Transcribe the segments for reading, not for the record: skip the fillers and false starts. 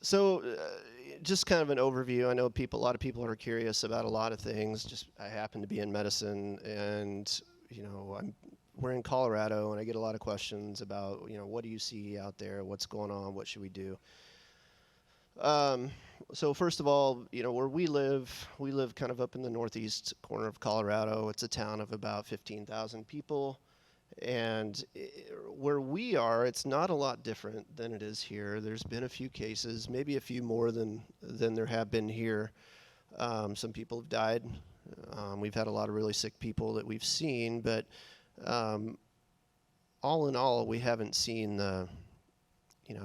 So, just kind of an overview. I know a lot of people are curious about a lot of things. Just I happen to be in medicine, and we're in Colorado, and I get a lot of questions about what do you see out there, what's going on, what should we do. Um, so first of all, where we live kind of up in the northeast corner of Colorado. It's a town of about 15,000 people. And where we are, it's not a lot different than it is here. There's been a few cases, maybe a few more than there have been here. Some people have died. We've had a lot of really sick people that we've seen, but um, all in all, we haven't seen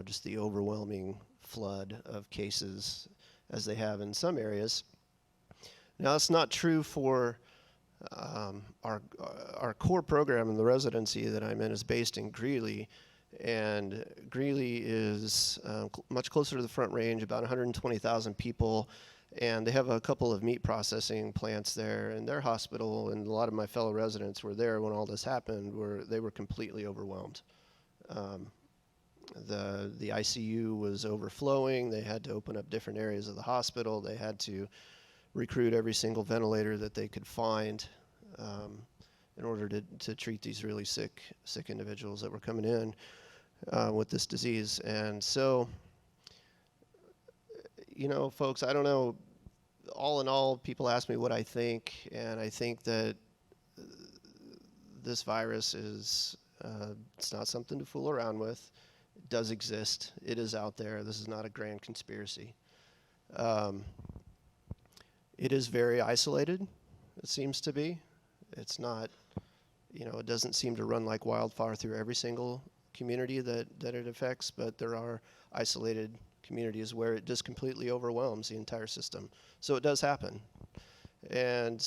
just the overwhelming flood of cases as they have in some areas. Now, that's not true for our core program in the residency that I'm in is based in Greeley, and Greeley is much closer to the Front Range, about 120,000 people, and they have a couple of meat processing plants there. And their hospital, and a lot of my fellow residents were there when all this happened, they were completely overwhelmed. Um, the ICU was overflowing. They had to open up different areas of the hospital. They had to recruit every single ventilator that they could find um, in order to treat these really sick individuals that were coming in with this disease. And so, folks, I don't know. All in all, people ask me what I think, and I think that this virus is it's not something to fool around with. It does exist. It is out there. This is not a grand conspiracy. Um, It is very isolated, it seems to be. It's not, it doesn't seem to run like wildfire through every single community that it affects, but there are isolated communities where it just completely overwhelms the entire system. So it does happen. And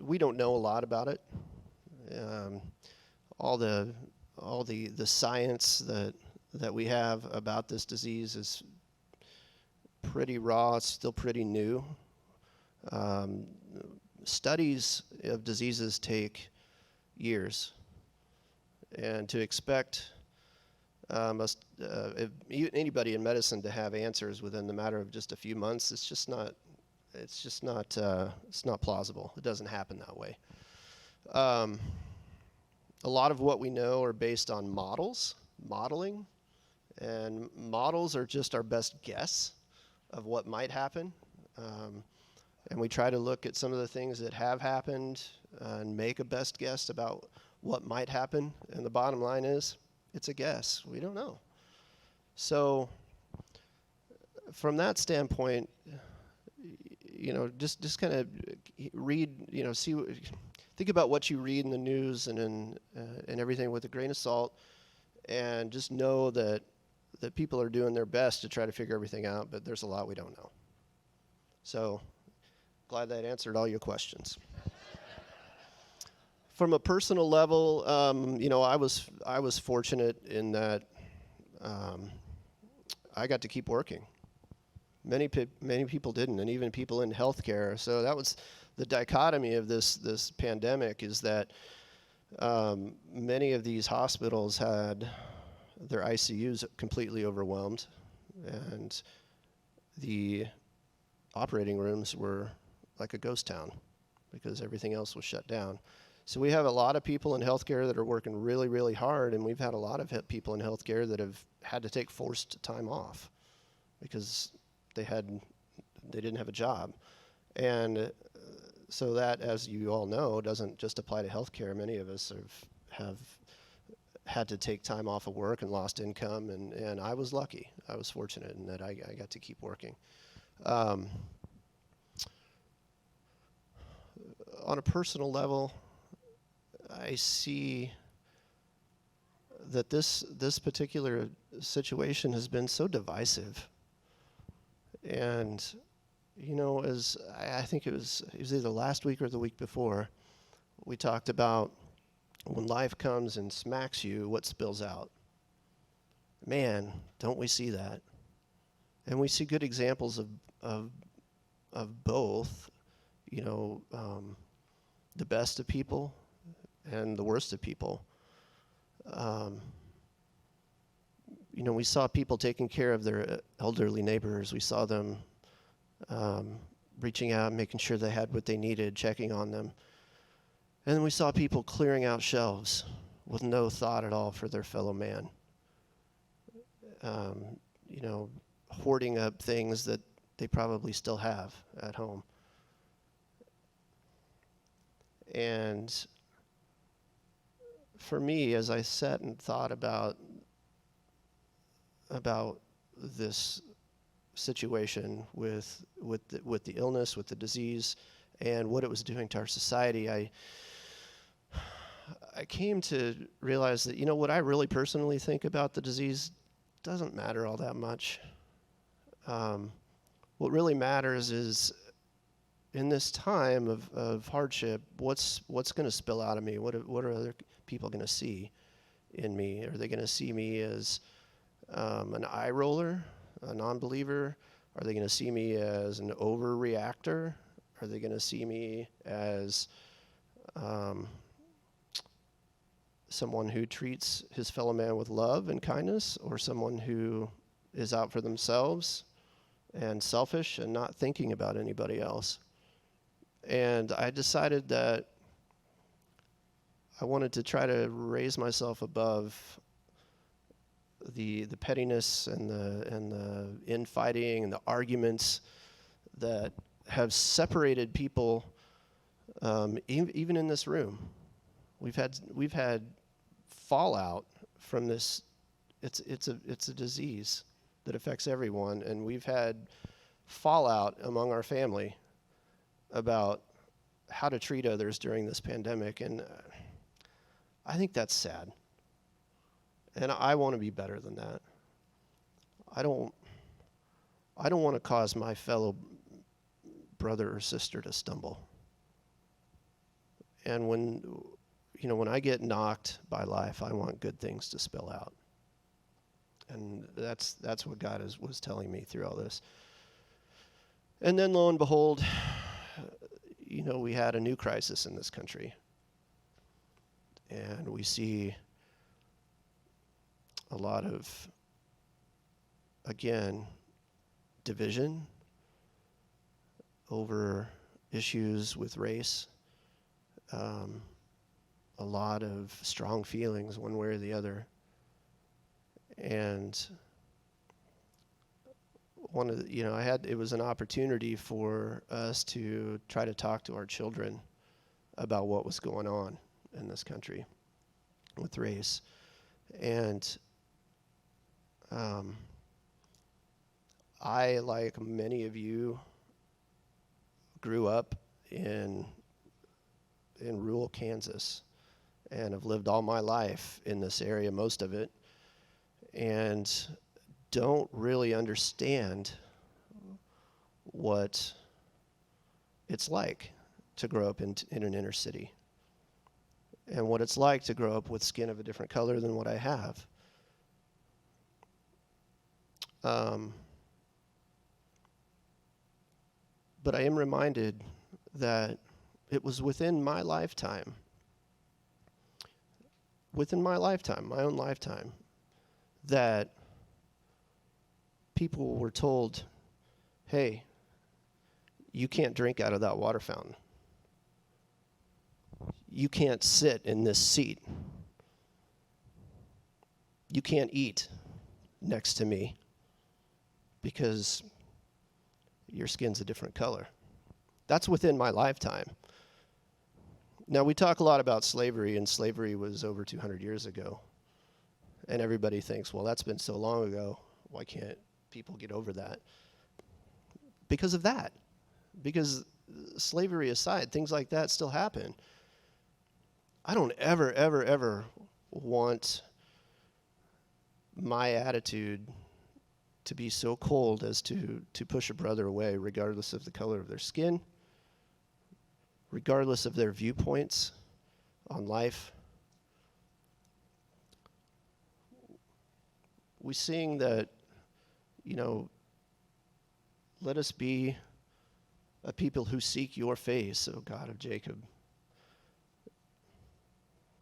we don't know a lot about it. Um, all the science that we have about this disease is pretty raw. It's still pretty new. Um, Studies of diseases take years, and to expect anybody in medicine to have answers within the matter of just a few months, it's just not. It's not plausible. It doesn't happen that way. Um, a lot of what we know are based on modeling, and models are just our best guess of what might happen. And we try to look at some of the things that have happened and make a best guess about what might happen. And the bottom line is, it's a guess. We don't know. So from that standpoint, just kind of read, think about what you read in the news and everything with a grain of salt, and just know that people are doing their best to try to figure everything out, but there's a lot we don't know. So, glad that answered all your questions. From a personal level, I was fortunate in that I got to keep working. Many people didn't, and even people in healthcare. So that was the dichotomy of this pandemic, is that many of these hospitals had their ICUs completely overwhelmed, and the operating rooms were like a ghost town because everything else was shut down. So we have a lot of people in healthcare that are working really, really hard, and we've had a lot of people in healthcare that have had to take forced time off because they didn't have a job. And so that, as you all know, doesn't just apply to healthcare. Many of us have had to take time off of work and lost income, and I was lucky. I was fortunate in that I got to keep working. On a personal level, I see that this particular situation has been so divisive. And, as I think it was either last week or the week before, we talked about when life comes and smacks you, what spills out. Man, don't we see that? And we see good examples of both, the best of people and the worst of people. we saw people taking care of their elderly neighbors. We saw them reaching out, making sure they had what they needed, checking on them. And then we saw people clearing out shelves with no thought at all for their fellow man. Hoarding up things that they probably still have at home. And for me, as I sat and thought about this situation with the illness, with the disease, and what it was doing to our society, I came to realize that, what I really personally think about the disease doesn't matter all that much. What really matters is, in this time of hardship, what's going to spill out of me? What are other people going to see in me? Are they going to see me as an eye roller, a non-believer? Are they going to see me as an overreactor? Are they going to see me as someone who treats his fellow man with love and kindness, or someone who is out for themselves and selfish and not thinking about anybody else? And I decided that I wanted to try to raise myself above the pettiness and the infighting and the arguments that have separated people, even in this room. We've had fallout from this. It's a disease that affects everyone, and we've had fallout among our family about how to treat others during this pandemic, and I think that's sad. And I want to be better than that. I don't want to cause my fellow brother or sister to stumble. And when I get knocked by life, I want good things to spill out. And that's what God was telling me through all this. And then lo and behold, we had a new crisis in this country. And we see a lot of, again, division over issues with race, a lot of strong feelings one way or the other. And it was an opportunity for us to try to talk to our children about what was going on in this country with race. And I, like many of you, grew up in rural Kansas and have lived all my life in this area, most of it, and don't really understand what it's like to grow up in an inner city, and what it's like to grow up with skin of a different color than what I have. But I am reminded that it was within my lifetime, my own lifetime, that people were told, hey, you can't drink out of that water fountain. You can't sit in this seat. You can't eat next to me because your skin's a different color. That's within my lifetime. Now, we talk a lot about slavery, and slavery was over 200 years ago. And everybody thinks, well, that's been so long ago, why can't people get over that? Because of that. Because slavery aside, things like that still happen. I don't ever want my attitude to be so cold as to push a brother away, regardless of the color of their skin, regardless of their viewpoints on life. We sing that, let us be a people who seek your face, O God of Jacob.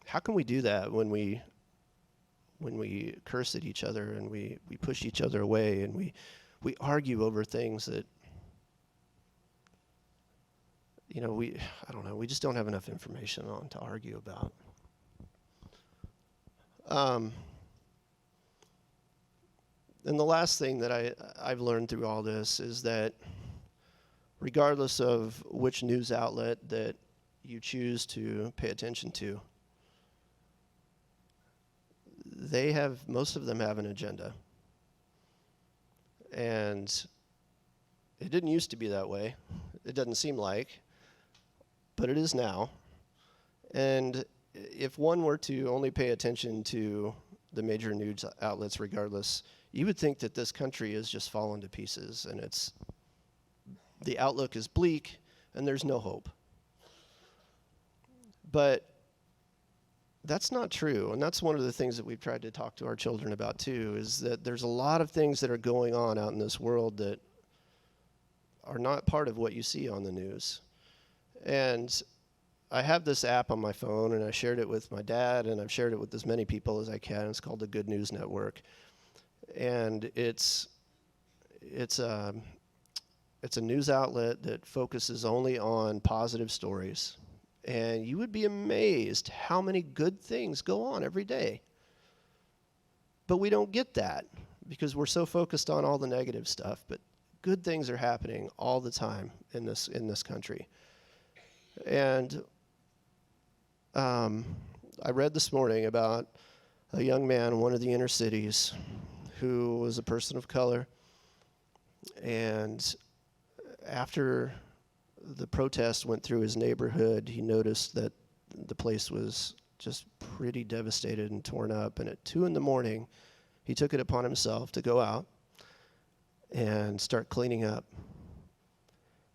How can we do that when we when we curse at each other and we push each other away and we argue over things that, you know, I don't know, we just don't have enough information on to argue about. And the last thing that I've learned through all this is that regardless of which news outlet that you choose to pay attention to, most of them have an agenda. And it didn't used to be that way. It doesn't seem like, but it is now. And if one were to only pay attention to the major news outlets regardless, you would think that this country is just fallen to pieces and the outlook is bleak and there's no hope. But that's not true, and that's one of the things that we've tried to talk to our children about too, is that there's a lot of things that are going on out in this world that are not part of what you see on the news. And I have this app on my phone, and I shared it with my dad, and I've shared it with as many people as I can. It's called the Good News Network. And it's a news outlet that focuses only on positive stories. And you would be amazed how many good things go on every day. But we don't get that because we're so focused on all the negative stuff. But good things are happening all the time in this country. And I read this morning about a young man in one of the inner cities who was a person of color. And after the protest went through his neighborhood, he noticed that the place was just pretty devastated and torn up. And at 2 a.m, he took it upon himself to go out and start cleaning up.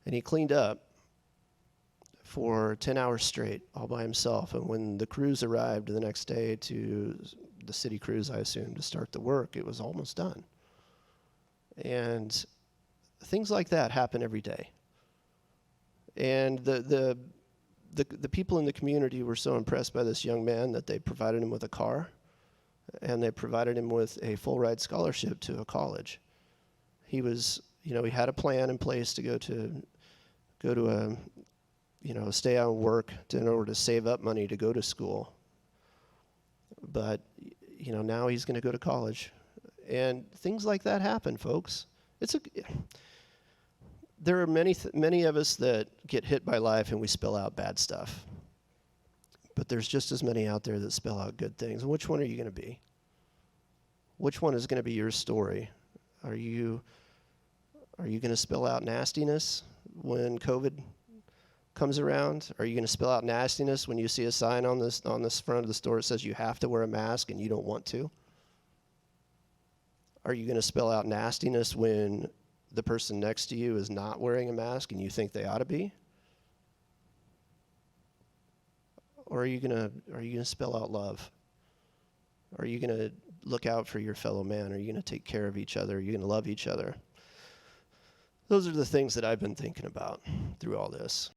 And he cleaned up for 10 hours straight, all by himself. And when the crews arrived the next day, to the city crews, I assume, to start the work, it was almost done. And things like that happen every day. And the people in the community were so impressed by this young man that they provided him with a car, and they provided him with a full ride scholarship to a college. He had a plan in place to go to a stay out and work in order to save up money to go to school. But now he's going to go to college, and things like that happen, folks. There are many of us that get hit by life and we spill out bad stuff. But there's just as many out there that spill out good things. And which one are you going to be? Which one is going to be your story? Are you going to spill out nastiness when COVID comes around? Are you going to spill out nastiness when you see a sign on this front of the store that says you have to wear a mask and you don't want to? Are you going to spill out nastiness when the person next to you is not wearing a mask and you think they ought to be? Or are you gonna spell out love? Are you gonna look out for your fellow man? Are you gonna take care of each other? Are you gonna love each other? Those are the things that I've been thinking about through all this.